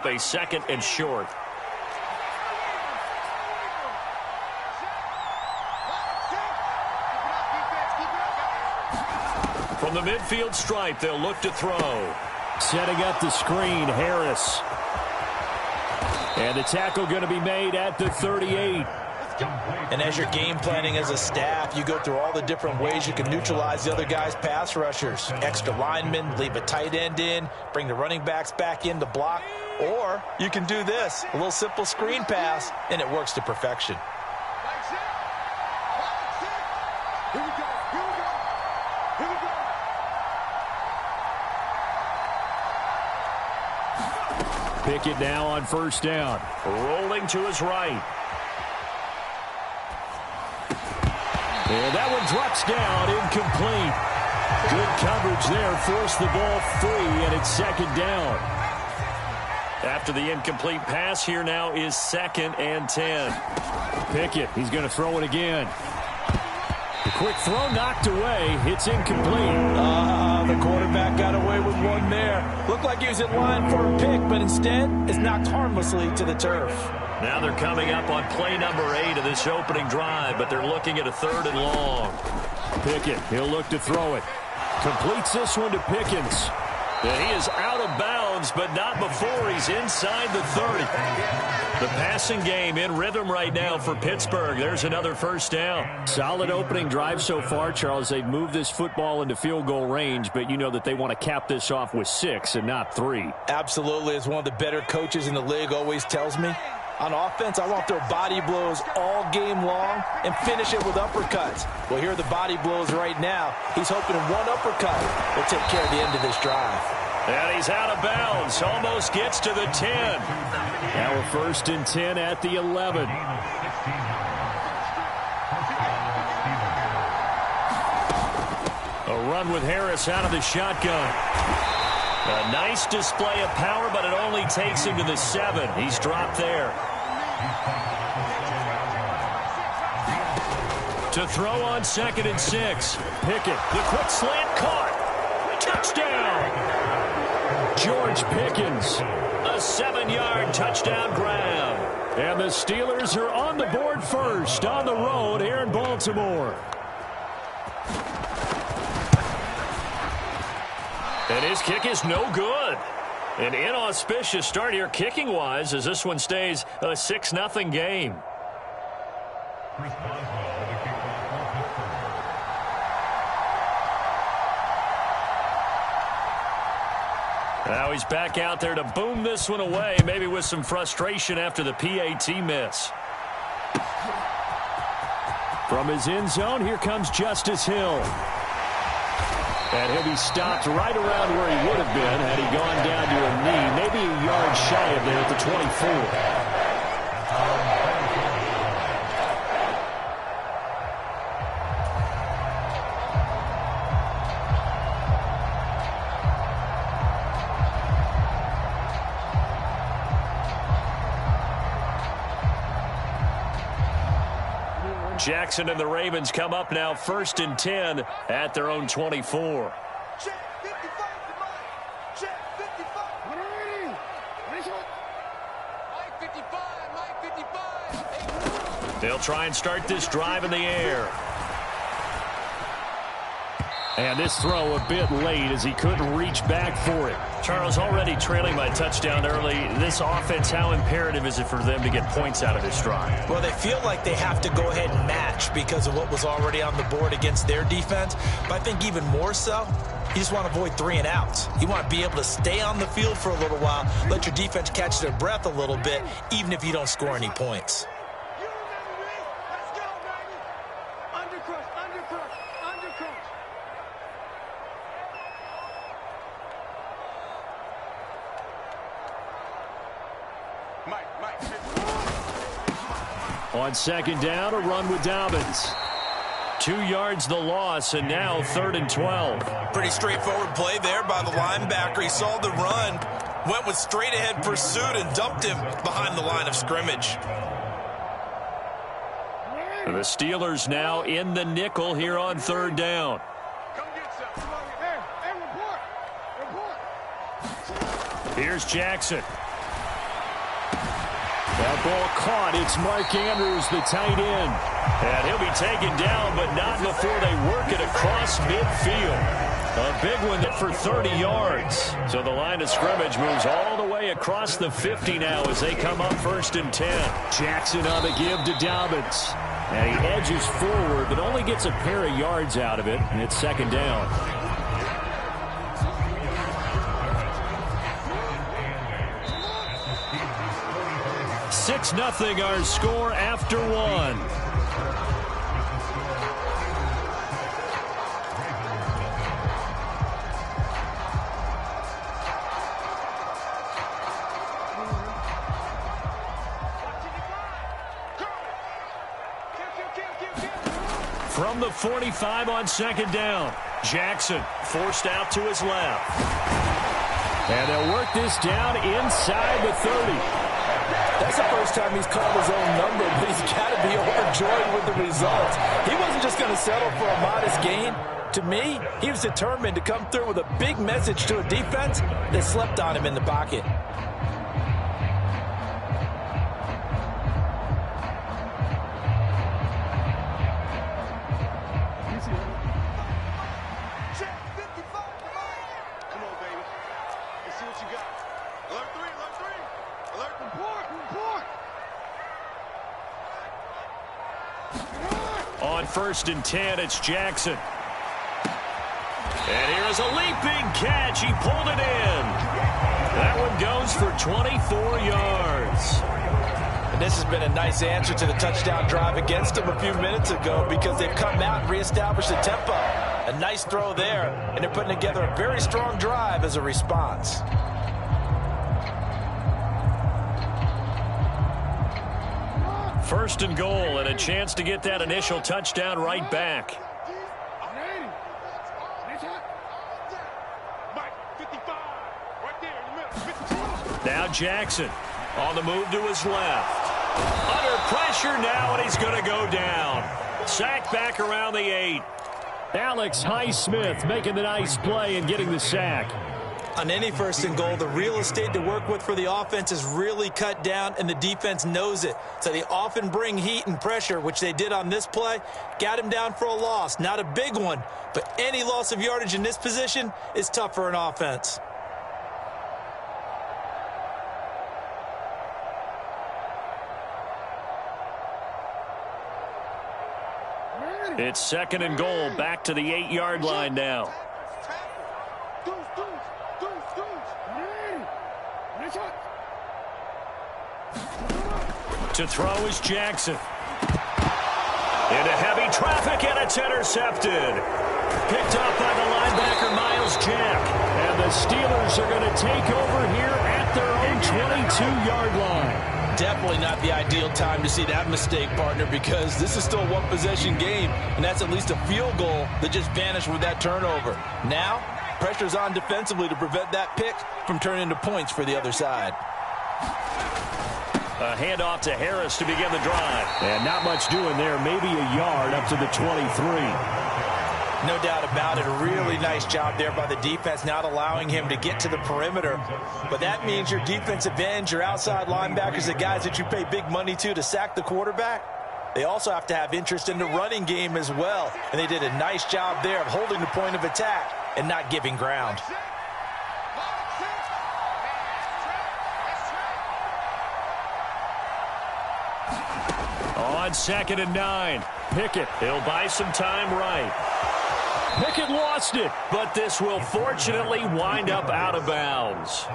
A second and short. From the midfield stripe, they'll look to throw. Setting up the screen, Harris. And the tackle going to be made at the 38. And as you're game planning as a staff, you go through all the different ways you can neutralize the other guy's pass rushers. Extra linemen, leave a tight end in, bring the running backs back in to block. Or you can do this, a little simple screen pass, and it works to perfection. Pickett now on first down. Rolling to his right. And that one drops down, incomplete. Good coverage there, forced the ball free, and it's second down. After the incomplete pass, here now is 2nd and 10. Pickett, he's going to throw it again. The quick throw knocked away. It's incomplete. The quarterback got away with one there. Looked like he was in line for a pick, but instead is knocked harmlessly to the turf. Now they're coming up on play number 8 of this opening drive, but they're looking at a 3rd and long. Pickett, he'll look to throw it. Completes this one to Pickens. Yeah, he is out of bounds, but not before he's inside the 30. The passing game in rhythm right now for Pittsburgh. There's another first down. Solid opening drive so far, Charles. They've moved this football into field goal range, but you know that they want to cap this off with 6 and not 3. Absolutely. As one of the better coaches in the league always tells me, on offense, I want their body blows all game long and finish it with uppercuts. Well, here are the body blows right now. He's hoping one uppercut will take care of the end of this drive. And he's out of bounds. Almost gets to the 10. Now a 1st and 10 at the 11. A run with Harris out of the shotgun. A nice display of power, but it only takes him to the 7. He's dropped there. To throw on 2nd and 6. Pickett, the quick slant caught. Touchdown. George Pickens. A 7-yard touchdown grab. And the Steelers are on the board first on the road here in Baltimore. And his kick is no good. An inauspicious start here kicking-wise as this one stays a 6-0 game. Now he's back out there to boom this one away, maybe with some frustration after the PAT miss. From his end zone, here comes Justice Hill. And he'll be stopped right around where he would have been had he gone down to a knee, maybe a yard shy of there at the 24. Jackson and the Ravens come up now 1st and 10 at their own 24. They'll try and start this drive in the air. And this throw a bit late as he couldn't reach back for it. Charles, already trailing by touchdown early. This offense, how imperative is it for them to get points out of this drive? Well, they feel like they have to go ahead and match because of what was already on the board against their defense. But I think even more so, you just want to avoid 3 and outs. You want to be able to stay on the field for a little while, let your defense catch their breath a little bit, even if you don't score any points. On 2nd down, a run with Dobbins. 2 yards the loss, and now 3rd and 12. Pretty straightforward play there by the linebacker. He saw the run, went with straight-ahead pursuit, and dumped him behind the line of scrimmage. The Steelers now in the nickel here on 3rd down. Here's Jackson. That ball caught. It's Mark Andrews, the tight end. And he'll be taken down, but not before they work it across midfield. A big one for 30 yards. So the line of scrimmage moves all the way across the 50 now as they come up 1st and 10. Jackson on the give to Dobbins. And he edges forward, but only gets a pair of yards out of it, and it's 2nd down. Six 0 our score after 1. From the 45 on 2nd down. Jackson forced out to his left. And they'll work this down inside the 30. That's the first time he's called his own number, but he's got to be overjoyed with the results. He wasn't just going to settle for a modest gain. To me, he was determined to come through with a big message to a defense that slept on him in the pocket. On 1st and 10, it's Jackson. And here is a leaping catch. He pulled it in. That one goes for 24 yards. And this has been a nice answer to the touchdown drive against them a few minutes ago because they've come out and reestablished the tempo. A nice throw there, and they're putting together a very strong drive as a response. First and goal, and a chance to get that initial touchdown right back. Now Jackson on the move to his left. Under pressure now, and he's going to go down. Sacked back around the 8. Alex Highsmith making the nice play and getting the sack. On any 1st and goal, the real estate to work with for the offense is really cut down, and the defense knows it. So they often bring heat and pressure, which they did on this play. Got him down for a loss. Not a big one, but any loss of yardage in this position is tough for an offense. It's 2nd and goal, back to the 8-yard line now. To throw is Jackson. Into heavy traffic, and it's intercepted. Picked up by the linebacker, Miles Jack. And the Steelers are going to take over here at their own 22-yard line. Definitely not the ideal time to see that mistake, partner, because this is still a one-possession game, and that's at least a field goal that just vanished with that turnover. Now, pressure's on defensively to prevent that pick from turning into points for the other side. A handoff to Harris to begin the drive. And not much doing there. Maybe a yard up to the 23. No doubt about it. A really nice job there by the defense, not allowing him to get to the perimeter. But that means your defensive ends, your outside linebackers, the guys that you pay big money to sack the quarterback, they also have to have interest in the running game as well. And they did a nice job there of holding the point of attack and not giving ground. On 2nd and 9, Pickett. He'll buy some time right. Pickett lost it, but this will fortunately wind up out of bounds.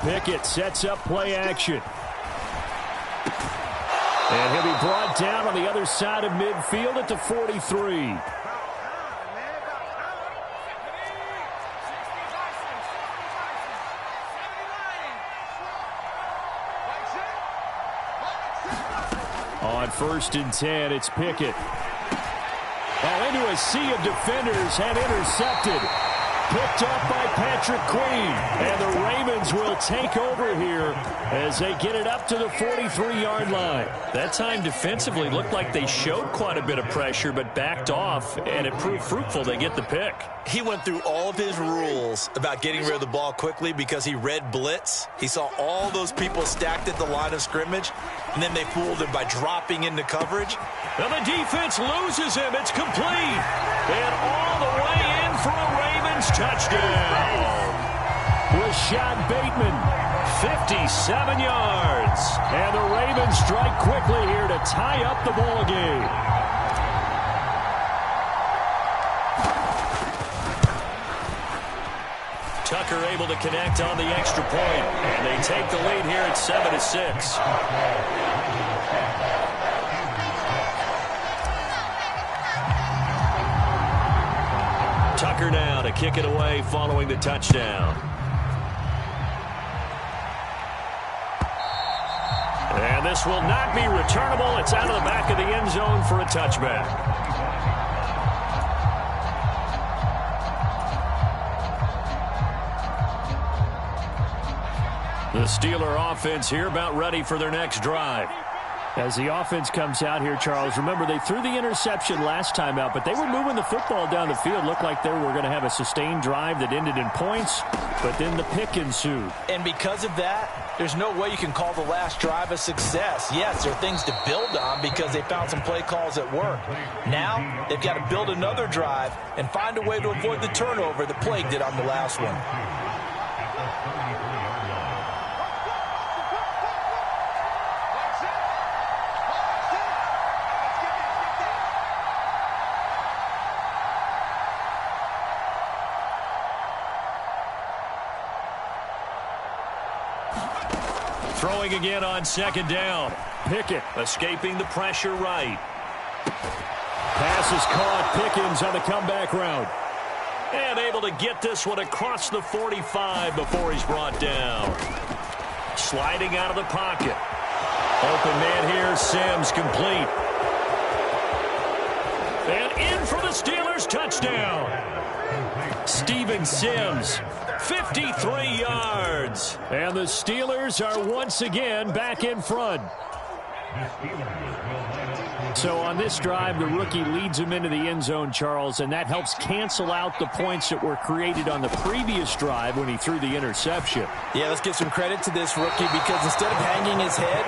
Pickett sets up play action. And he'll be brought down on the other side of midfield at the 43. On 1st and 10, it's Pickett. Oh, into a sea of defenders and intercepted. picked up by Patrick Queen. And the Ravens will take over here as they get it up to the 43-yard line. That time defensively looked like they showed quite a bit of pressure but backed off, and it proved fruitful. They get the pick. He went through all of his rules about getting rid of the ball quickly because he read blitz. He saw all those people stacked at the line of scrimmage, and then they fooled him by dropping into coverage. And the defense loses him. It's complete. And all the way in for a Ravens touchdown. Rashad Bateman, 57 yards. And the Ravens strike quickly here to tie up the ball game. Tucker able to connect on the extra point, and they take the lead here at 7-6. Tucker now to kick it away following the touchdown. And this will not be returnable. It's out of the back of the end zone for a touchback. The Steeler offense here about ready for their next drive. As the offense comes out here, Charles, remember they threw the interception last time out, but they were moving the football down the field. Looked like they were going to have a sustained drive that ended in points, but then the pick ensued. And because of that, there's no way you can call the last drive a success. Yes, there are things to build on because they found some play calls that work. Now, they've got to build another drive and find a way to avoid the turnover that plagued it on the last one. Throwing again on second down. Pickett escaping the pressure right. Pass is caught. Pickens on the comeback route. And able to get this one across the 45 before he's brought down. Sliding out of the pocket. Open man here, Sims complete. And in for the Steelers, touchdown. Steven Sims, 53 yards. And the Steelers are once again back in front. So on this drive, the rookie leads him into the end zone, Charles, and that helps cancel out the points that were created on the previous drive when he threw the interception. Yeah, let's give some credit to this rookie because instead of hanging his head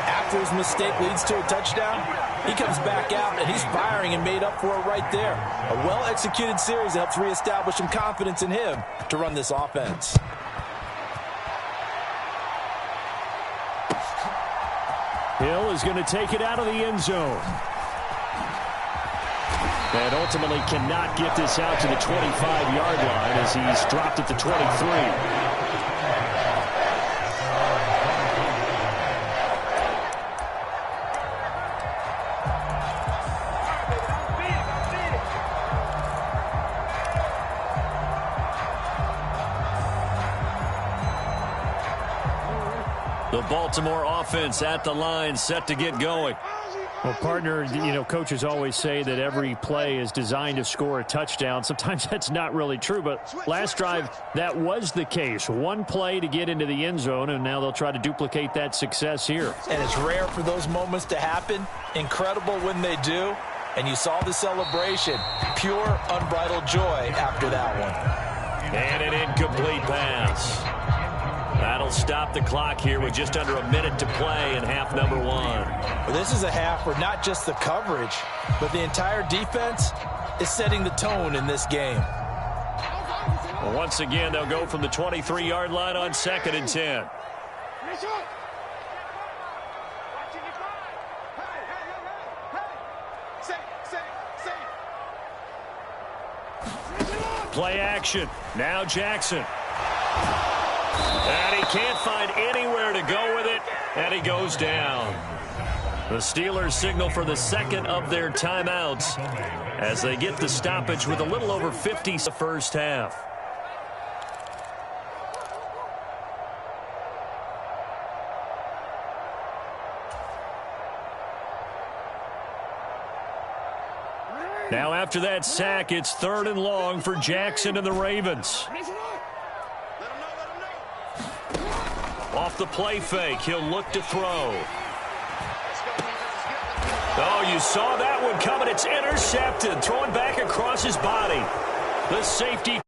after his mistake leads to a touchdown, he comes back out and he's firing and made up for it right there. A well-executed series that helps reestablish some confidence in him to run this offense. Hill is going to take it out of the end zone. And ultimately cannot get this out to the 25-yard line as he's dropped at the 23. The Baltimore offense at the line, set to get going. Well, partner, you know, coaches always say that every play is designed to score a touchdown. Sometimes that's not really true, but last drive, that was the case. One play to get into the end zone, and now they'll try to duplicate that success here. And it's rare for those moments to happen. Incredible when they do. And you saw the celebration. Pure, unbridled joy after that one. And an incomplete pass. That'll stop the clock here with just under a minute to play in half number one. Well, this is a half where not just the coverage, but the entire defense is setting the tone in this game. Well, once again, they'll go from the 23-yard line on 2nd and 10. Play action. Now Jackson. And he can't find anywhere to go with it, and he goes down. The Steelers signal for the second of their timeouts as they get the stoppage with a little over 50 the first half. Now after that sack, it's 3rd and long for Jackson and the Ravens. Off the play fake, he'll look to throw. Oh, you saw that one coming. It's intercepted, throwing back across his body. The safety